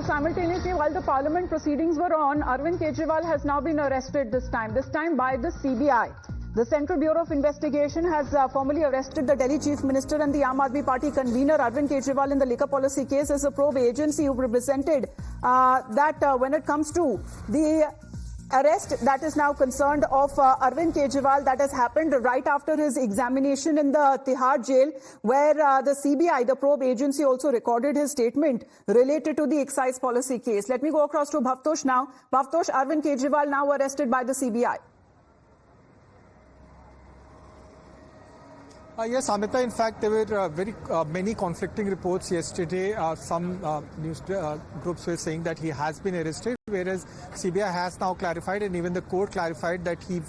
So simultaneously, while the parliament proceedings were on, Arvind Kejriwal has now been arrested this time by the CBI. The Central Bureau of Investigation has formally arrested the Delhi Chief Minister and the Aam Aadmi Party convener Arvind Kejriwal in the liquor policy case as a probe agency who represented that when it comes to the arrest that is now concerned of Arvind Kejriwal, that has happened right after his examination in the Tihar jail, where the CBI, the probe agency, also recorded his statement related to the excise policy case. Let me go across to Bhavtosh now. Bhavtosh, Arvind Kejriwal now arrested by the CBI. Yes, Amita, in fact, there were very many conflicting reports yesterday. Some news groups were saying that he has been arrested, whereas CBI has now clarified, and even the court clarified that he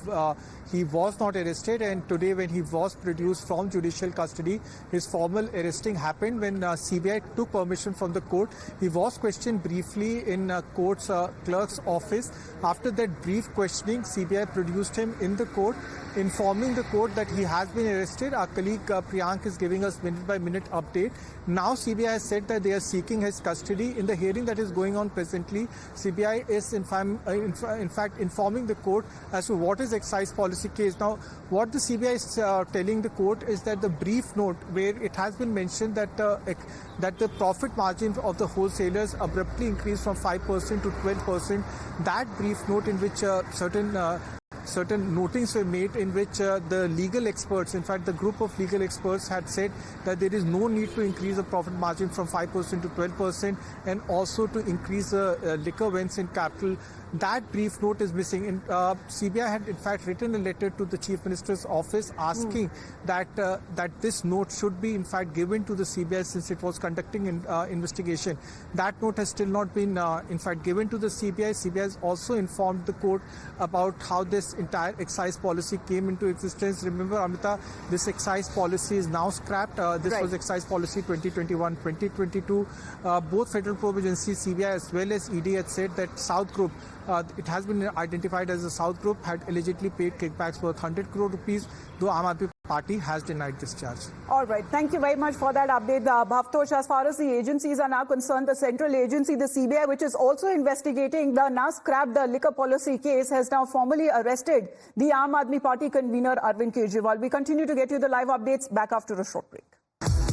was not arrested. And today, when he was produced from judicial custody, his formal arresting happened when CBI took permission from the court. He was questioned briefly in court's clerk's office. After that brief questioning, CBI produced him in the court, informing the court that he has been arrested. Our colleague Priyank is giving us minute-by-minute update. Now CBI has said that they are seeking his custody. In the hearing that is going on presently, CBI is in fact informing the court as to what is excise policy case. Now, what the CBI is telling the court is that the brief note where it has been mentioned that the profit margin of the wholesalers abruptly increased from 5% to 12%, that brief note in which certain notings were made in which the legal experts, in fact the group of legal experts, had said that there is no need to increase the profit margin from 5% to 12% and also to increase the liquor vends in capital. That brief note is missing. And CBI had in fact written a letter to the Chief Minister's office asking that this note should be in fact given to the CBI since it was conducting an investigation. That note has still not been in fact given to the CBI. CBI has also informed the court about how this entire excise policy came into existence. Remember, Amita, this excise policy is now scrapped. This was excise policy 2021-2022. Both federal probe agencies, CBI as well as ED, had said that South Group, it has been identified as the South Group, had allegedly paid kickbacks worth 100 crore rupees, though Aam Aadmi Party has denied this charge. All right. Thank you very much for that update, Bhavtosh. As far as the agencies are now concerned, the central agency, the CBI, which is also investigating the now scrapped liquor policy case, has now formally arrested the Aam Aadmi Party convener Arvind Kejriwal. We continue to get you the live updates back after a short break.